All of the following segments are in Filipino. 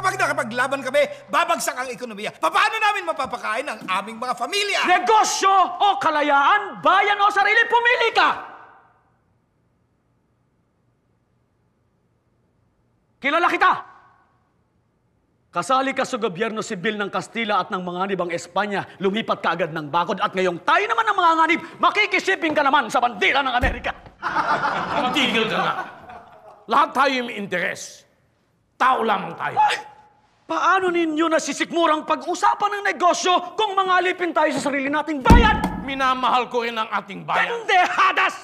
kapag nakapaglaban kami, babagsak ang ekonomiya. Paano namin mapapakain ang aming mga pamilya? Negosyo o kalayaan, bayan o sarili, pumili ka! Kilala kita! Kasali ka sa gobyerno sibil ng Kastila at ng mga nibang Espanya, lumipat ka agad ng bakod at ngayong tayo naman ang mga nganib, makikisiping ka naman sa bandila ng Amerika. Tigil ka nga. Lahat tayo may interes. Tao lamang tayo. Ay, paano ninyo nasisikmurang pag-usapan ng negosyo kung mangalipin tayo sa sarili nating bayan? Minamahal ko rin ang ating bayan. Kandehadas!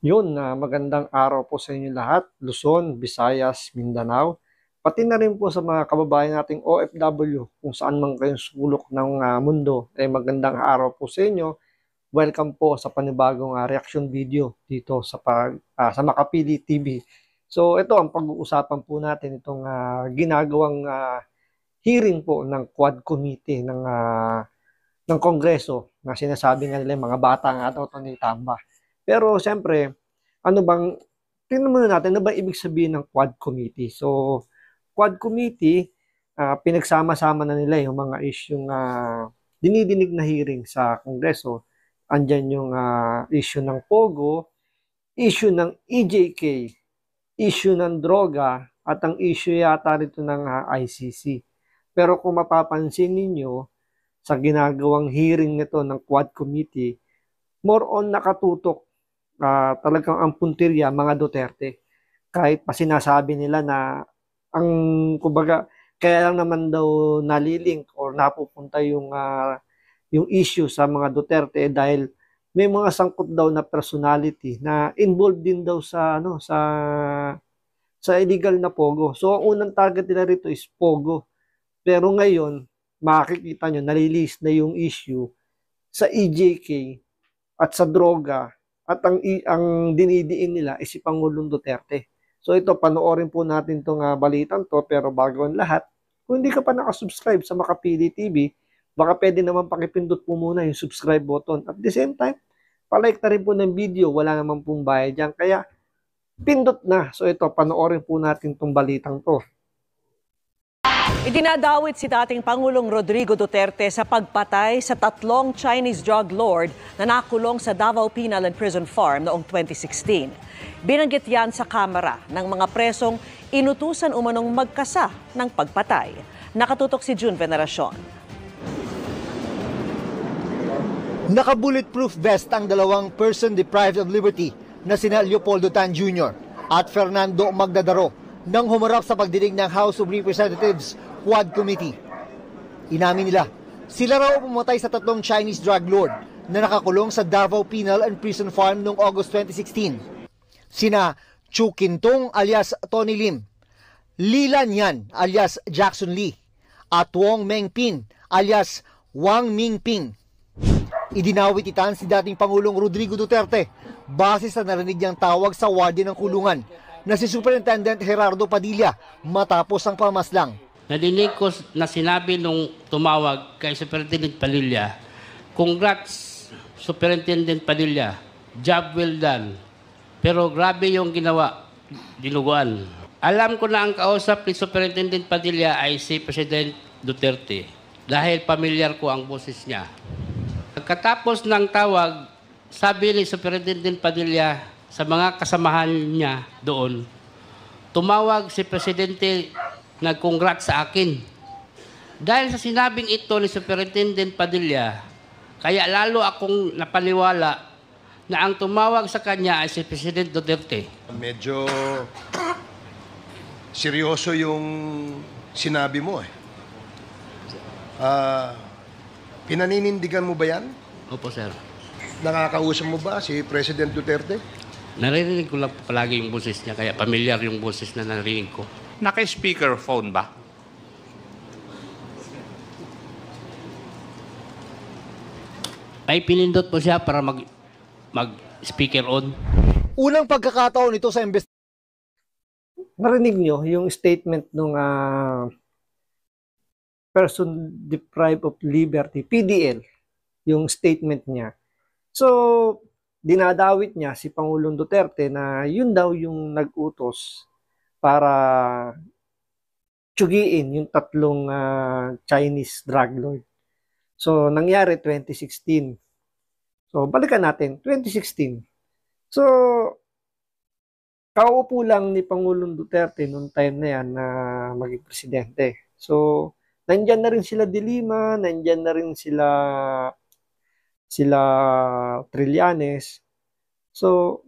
Yun, magandang araw po sa inyo lahat, Luzon, Visayas, Mindanao, pati na rin po sa mga kababayan nating OFW kung saan man kayong sulok ng mundo. Magandang araw po sa inyo. Welcome po sa panibagong reaction video dito sa Makapili TV. So ito ang pag-uusapan po natin itong ginagawang hearing po ng Quad Committee ng Kongreso na sinasabi nga nila mga bata nga daw ito ni Tamba. Pero siyempre, tingnan muna natin, ano ba ibig sabihin ng Quad Committee? So, Quad Committee, pinagsama-sama na nila yung mga isyung dinidinig na hearing sa Kongreso. Andyan yung issue ng POGO, issue ng EJK, issue ng droga, at ang issue yata rito ng ICC. Pero kung mapapansin ninyo, sa ginagawang hearing nito ng Quad Committee, more on nakatutok talagang ang puntirya mga Duterte. Kahit pa sinasabi nila na kumbaga, kaya lang naman daw nalilink or napupunta yung issue sa mga Duterte dahil may mga sangkot daw na personality na involved din daw sa illegal na POGO. So ang unang target nila rito is POGO. Pero ngayon, makikita nyo, nalilis na yung issue sa EJK at sa droga at ang dinidiin nila is si Pangulong Duterte. So ito, panoorin po natin itong balitang to, pero bago ang lahat, kung hindi ka pa nakasubscribe sa Makapili TV, baka pwede naman pakipindot po muna yung subscribe button. At the same time, palike na rin po ng video, wala naman pong bayad dyan. Kaya, pindot na. So ito, panoorin po natin itong balitang to. Idinadawit si dating Pangulong Rodrigo Duterte sa pagpatay sa 3 Chinese drug lord na nakulong sa Davao Penal and Prison Farm noong 2016. Binanggit yan sa Kamara ng mga presong inutusan umanong magkasa ng pagpatay. Nakatutok si June Veneracion. Naka-bulletproof vest ang dalawang person deprived of liberty na sina Leopoldo Tan Jr. at Fernando Magdadaro nang humarap sa pagdinig ng House of Representatives Quad Committee. Inamin nila, sila raw pumatay sa 3 Chinese drug lord na nakakulong sa Davao Penal and Prison Farm noong August 2016. Sina Chu Quintong alias Tony Lim, Li Lanyan alias Jackson Lee, at Wong Mengpin alias Wang Mingping. Idinawit itan si dating Pangulong Rodrigo Duterte base sa narinig niyang tawag sa warden ng kulungan na si Superintendent Gerardo Padilla matapos ang pamaslang. Nadinig ko na sinabi nung tumawag kay Superintendent Padilla, "Congrats, Superintendent Padilla, job well done." Pero grabe yung ginawa, dinuguan. Alam ko na ang kausap ni Superintendent Padilla ay si President Duterte dahil pamilyar ko ang boses niya. Pagkatapos ng tawag, sabi ni Superintendent Padilla sa mga kasamahan niya doon, tumawag si Presidente, nag-congrats sa akin. Dahil sa sinabing ito ni Superintendent Padilla, kaya lalo akong napaniwala na ang tumawag sa kanya ay si President Duterte. Medyo seryoso yung sinabi mo eh. Pinaninindigan mo ba yan? Opo, sir. Nakakausap mo ba si President Duterte? Naririnig ko lang palagi yung boses niya, kaya pamilyar yung boses na narinig ko. Naka-speakerphone ba? Ay pinindot po siya para mag-speaker on. Unang pagkakataon ito sa Narinig nyo yung statement ng person deprived of liberty, PDL, yung statement niya. So, dinadawit niya si Pangulong Duterte na yun daw yung nag-utos para tsugiin yung tatlong Chinese drug lord. So, nangyari 2016. So, balikan natin, 2016. So, kauupo lang ni Pangulong Duterte noong time na yan na maging presidente. So, nandyan na rin sila De Lima, nandyan na rin sila Trillanes. So,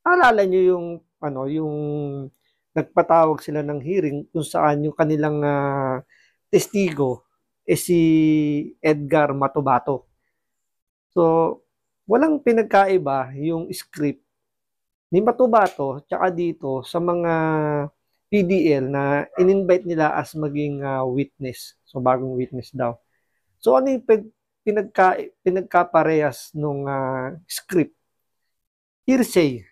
alala nyo yung yung nagpatawag sila ng hearing kung saan yung kanilang testigo si Edgar Matubato. So, walang pinagkaiba yung script ni Matubato tsaka dito sa mga PDL na in-invite nila as maging witness. So, bagong witness daw. So, ano yung pinagkaparehas nung script? Hearsay.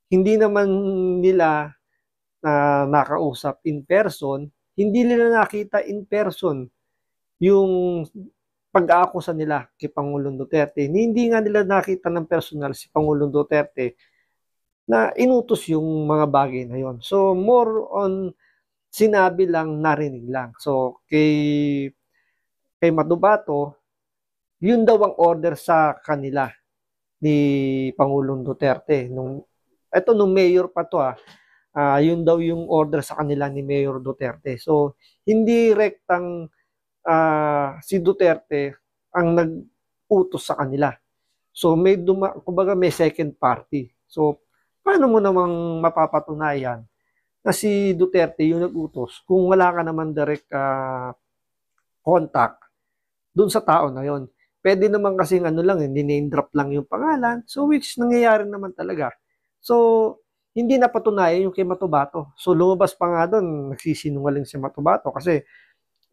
Hindi naman nila nakausap in person, hindi nila nakita in person yung pag-aakusa nila kay Pangulong Duterte. Hindi nga nila nakita ng personal si Pangulong Duterte na inutos yung mga bagay na yon. So, more on sinabi lang, narinig lang. So, kay Matubato, yun daw ang order sa kanila ni Pangulong Duterte. Nung mayor pa to yun daw yung order sa kanila ni Mayor Duterte. So, hindi rektang si Duterte ang nag-utos sa kanila. So, kumbaga may second party. So, paano mo namang mapapatunayan na si Duterte yung nag-utos kung wala ka naman direct contact dun sa tao na yon? Pwede naman kasing name drop lang yung pangalan. So, which nangyayari naman talaga. So, hindi napatunayan yung kay Matubato. So, lumabas pa nga doon, nagsisinungaling si Matubato kasi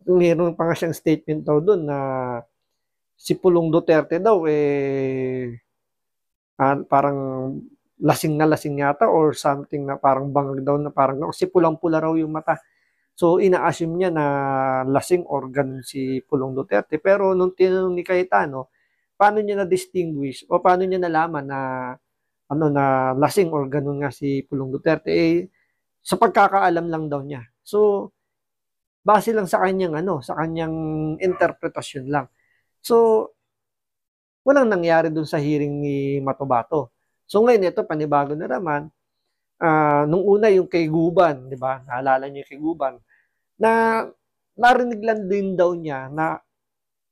meron pa nga siyang statement daw doon na si Pulong Duterte daw parang lasing na lasing yata or something na parang bangag daw na parang kasi pulang-pula raw yung mata. So, ina-assume niya na lasing or ganun si Pulong Duterte. Pero nung tinanong ni Cayetano, paano niya na-distinguish o paano niya nalaman na na lasing or ganun nga si Pulong Duterte, sa pagkakaalam lang daw niya. So, base lang sa kanyang sa kanyang interpretasyon lang. So, walang nangyari dun sa hearing ni Matubato. So, ngayon ito panibago na naman. Nung una yung kay Guban, di ba? Naalala niyo yung kay Guban na narinig lang din daw niya na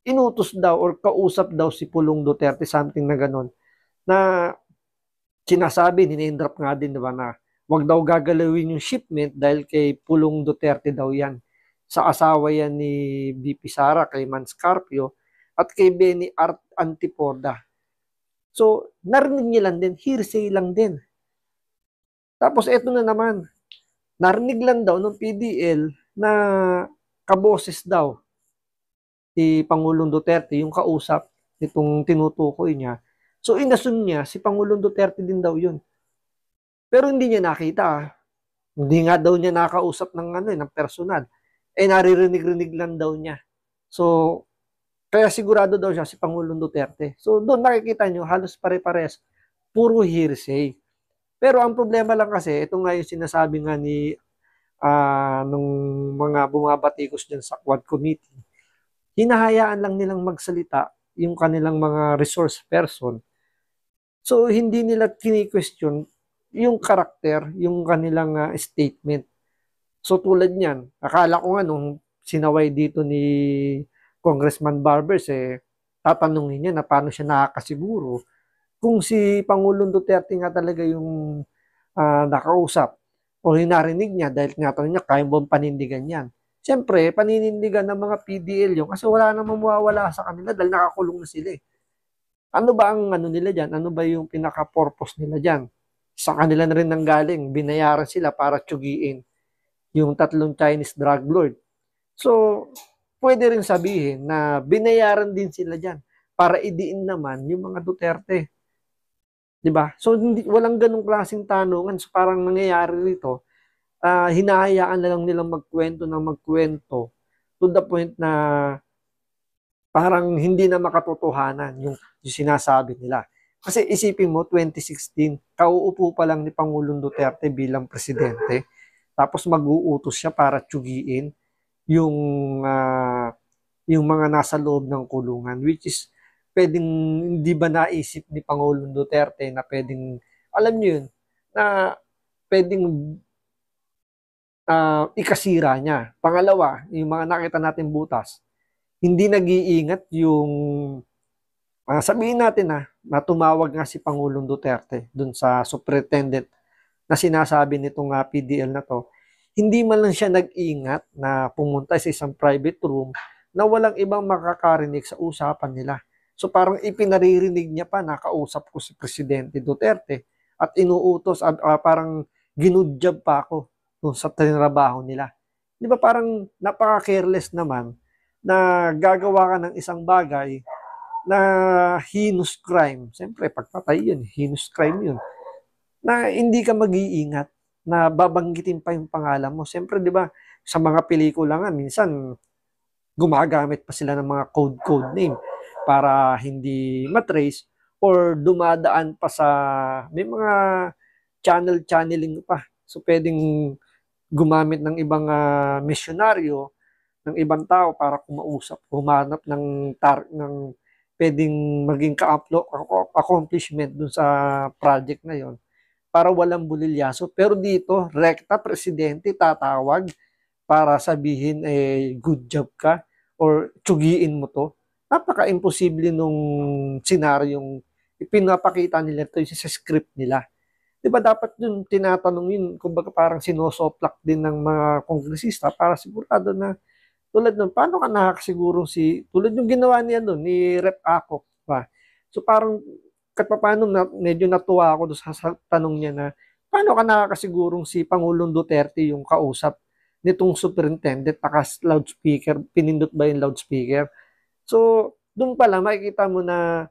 inutos daw or kausap daw si Pulong Duterte, something na ganun, na sinasabi, ninindrop nga din, diba, na wag daw gagalawin yung shipment dahil kay Pulong Duterte daw yan. Sa asawa yan ni BP Sara, kay Man Scarpio, at kay Benny Art Antipoda. So, narinig niya lang din, hearsay lang din. Tapos, eto na naman, narinig lang daw ng PDL na kaboses daw si Pangulong Duterte, yung kausap nitong tinutukoy niya. So, inassume niya, si Pangulong Duterte din daw yun. Pero hindi niya nakita. Hindi nga daw niya nakausap ng personal. Naririnig-rinig lang daw niya. So, kaya sigurado daw siya si Pangulong Duterte. So, doon nakikita nyo, halos pare-pares, puro hearsay. Pero ang problema lang kasi, ito nga yung sinasabi nga ni nung mga bumabatikos dyan sa Quad Committee, hinahayaan lang nilang magsalita yung kanilang mga resource person. So, hindi nila kini-question yung karakter, yung kanilang statement. So, tulad niyan, akala ko nga nung sinaway dito ni Congressman Barbers, tatanungin niya na paano siya nakakasiguro kung si Pangulong Duterte nga talaga yung nakausap o hinarinig niya dahil nga tanong niya, kaya mo panindigan yan. Siyempre, paninindigan ng mga PDL yun kasi wala namang mawawala sa kanila dahil nakakulong na sila. Ano ba ang nila dyan? Ano ba yung pinaka-purpose nila dyan? Sa kanila na rin nanggaling, binayaran sila para tsugiin yung tatlong Chinese drug lord. So, pwede rin sabihin na binayaran din sila dyan para idiin naman yung mga Duterte. Diba? So, walang ganong klaseng tanungan. So, parang nangyayari rito, hinahayaan na lang nilang magkwento to the point na parang hindi na makatotohanan yung sinasabi nila. Kasi isipin mo, 2016, kauupo pa lang ni Pangulong Duterte bilang presidente, tapos mag-uutos siya para tsugiin yung yung mga nasa loob ng kulungan, which is pwedeng hindi ba naisip ni Pangulong Duterte na pwedeng, alam niyo yun, na pwedeng ikasira niya. Pangalawa, yung mga nakita natin butas, hindi nag-iingat yung, sabihin natin na tumawag nga si Pangulong Duterte dun sa superintendent na sinasabi nitong PDL na to, hindi man lang siya nag-ingat na pumunta sa isang private room na walang ibang makakarinig sa usapan nila. So parang ipinaririnig niya pa na kausap ko si Presidente Duterte at inuutos, parang ginudjab pa ako dun sa trabaho nila. Di ba parang napaka-careless naman na gagawa ka ng isang bagay na heinous crime. Siyempre, pagpatay yun, heinous crime yun. Na hindi ka mag-iingat na babanggitin pa yung pangalan mo. Siyempre, di ba, sa mga pelikula nga, minsan, gumagamit pa sila ng mga code name para hindi matrace or dumadaan pa sa, may mga channeling pa. So, pwedeng gumamit ng ibang misyonaryo, ng ibang tao para kumausap, humanap ng pwedeng maging accomplishment dun sa project na yon para walang bulilyaso. Pero dito, rekta presidente tatawag para sabihin good job ka or tsugiin mo to. Napaka-imposible nung senaryong ipinapakita nila ito sa script nila. Di ba dapat yun tinatanong yun, kumbaga parang sinosoplak din ng mga kongresista para sigurado na tulad nun, paano ka nakakasigurong tulad yung ginawa niya nun, ni Rep. Ako, ba? So parang, paano medyo natuwa ako doon sa tanong niya na, paano ka nakakasigurong si Pangulong Duterte yung kausap nitong superintendent, loudspeaker, pinindot ba yung loudspeaker? So, doon pala, makikita mo na,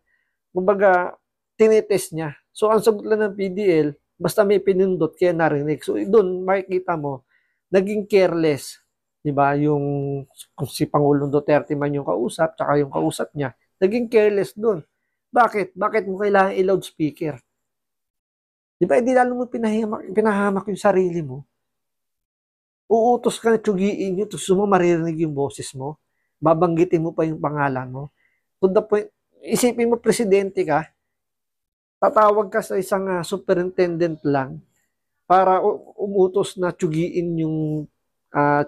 kumbaga, tinitest niya. So, ang sagot lang ng PDL, basta may pinindot, kaya narinig. So, doon, makikita mo, naging careless. Diba? Yung kung si Pangulong Duterte man yung kausap, tsaka yung kausap niya, naging careless doon. Bakit? Bakit mo kailangan i-loudspeaker? Diba? Hindi lalo mo pinahamak yung sarili mo. Uutos ka na tsugiin nyo, tapos maririnig yung boses mo. Babanggitin mo pa yung pangalan mo. To the point, isipin mo, presidente ka, tatawag ka sa isang superintendent lang para umutos na tsugiin yung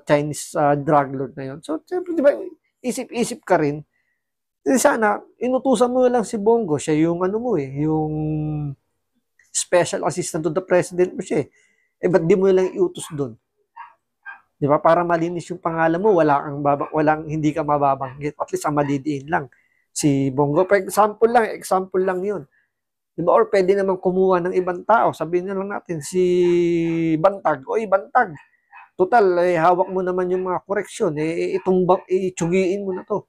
Chinese drug lord na yun. So, siyempre, di ba, isip-isip ka rin. Sana, inutusan mo lang si Bongo. Siya yung yung special assistant to the president mo siya eh. Ba't di mo lang iutos doon? Di ba? Para malinis yung pangalan mo, walang hindi ka mababanggit. At least, ang madidiin lang. Si Bongo, for example lang yun. Di ba? Or pwede naman kumuha ng ibang tao. Sabihin na lang natin, si Bantag. Oy, Bantag. Total, hawak mo naman yung mga koreksyon. Itsugiin mo na to.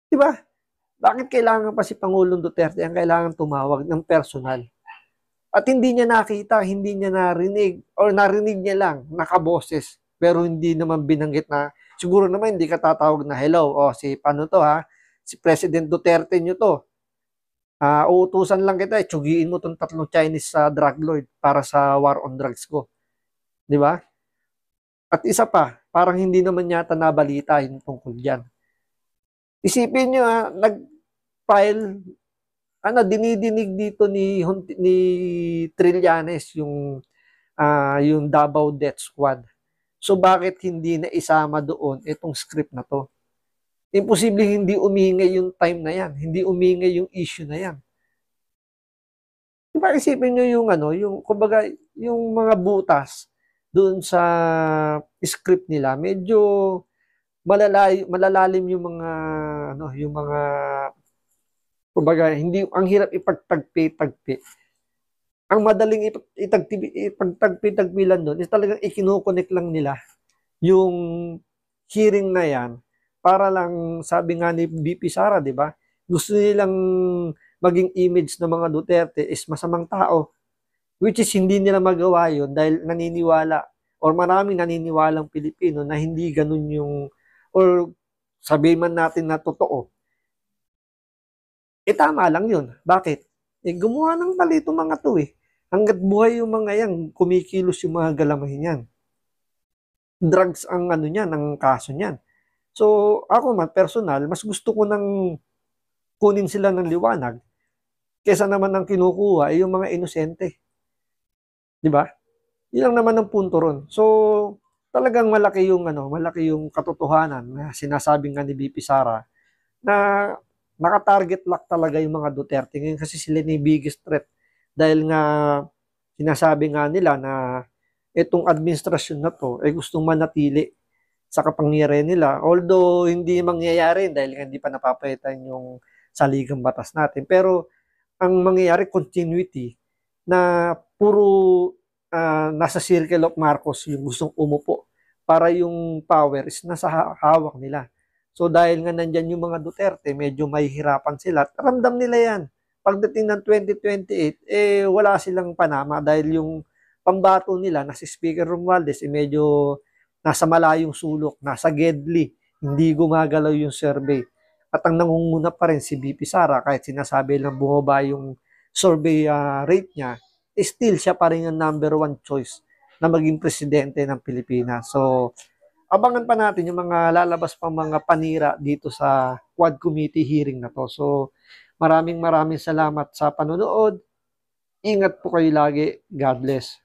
Diba? Bakit kailangan pa si Pangulong Duterte ang kailangan tumawag ng personal? At hindi niya nakita, hindi niya narinig, or narinig niya lang, nakaboses, pero hindi naman binanggit na, siguro naman hindi ka tatawag na, hello, paano to si President Duterte nyo to. Uutusan lang kita, tsugiin mo tong 3 Chinese drug lord para sa war on drugs ko. Diba? At isa pa, parang hindi naman yata nabalita yung tungkol dyan. Isipin nyo nag-file, dinidinig dito ni Trillanes yung Davao Death Squad. So bakit hindi na isama doon itong script na to? Imposible hindi umingay yung time na yan, hindi umingay yung issue na yan. Diba isipin nyo yung kumbaga, yung mga butas, doon sa script nila, medyo malalalim yung mga kumbaga, hindi, ang hirap ipagtagpi-tagpi. Ang madaling ipagtagpi-tagpi lang doon is talagang ikinoconnect lang nila yung hearing na yan para lang, sabi nga ni BP Sara, di ba? Gusto nilang maging image ng mga Duterte is masamang tao. Which is hindi nila magawa yun dahil naniniwala or maraming naniniwalang Pilipino na hindi ganun yung, or sabihin man natin na totoo. Tama lang yun. Bakit? Gumawa ng mali itong mga to eh. Hanggat buhay yung mga yan, kumikilos yung mga galamay niyan. drugs ang ano niyan, ang kaso niyan. So, ako man, personal, mas gusto ko nang kunin sila ng liwanag kesa naman ang kinukuha ay yung mga inosente. Di ba? Yun lang naman ang punto ron. So, talagang malaki yung katotohanan na sinasabi nga ni BP Sara na naka-target lock talaga yung mga Duterte ngayon kasi sila ni biggest threat dahil nga sinasabi nga nila na itong administrasyon na to ay gustong manatili sa kapangyarihan nila. Although hindi mangyayari dahil hindi pa napapalitan yung saligang batas natin. Pero ang mangyayari continuity na puro nasa circle of Marcos yung gustong umupo para yung power is nasa hawak nila. So dahil nga nandyan yung mga Duterte, medyo mahihirapan sila. Ramdam nila yan. Pagdating ng 2028, wala silang panama dahil yung pambato nila na si Speaker Romualdez, medyo nasa malayong sulok, nasa Gedli, hindi gumagalaw yung survey. At ang nangunguna pa rin si BP Sara, kahit sinasabi lang bumaba yung survey rate niya, still siya pa rin ang number 1 choice na maging presidente ng Pilipinas. So, abangan pa natin yung mga lalabas pang mga panira dito sa Quad Committee hearing na to. So, maraming salamat sa panonood. Ingat po kayo lagi. God bless.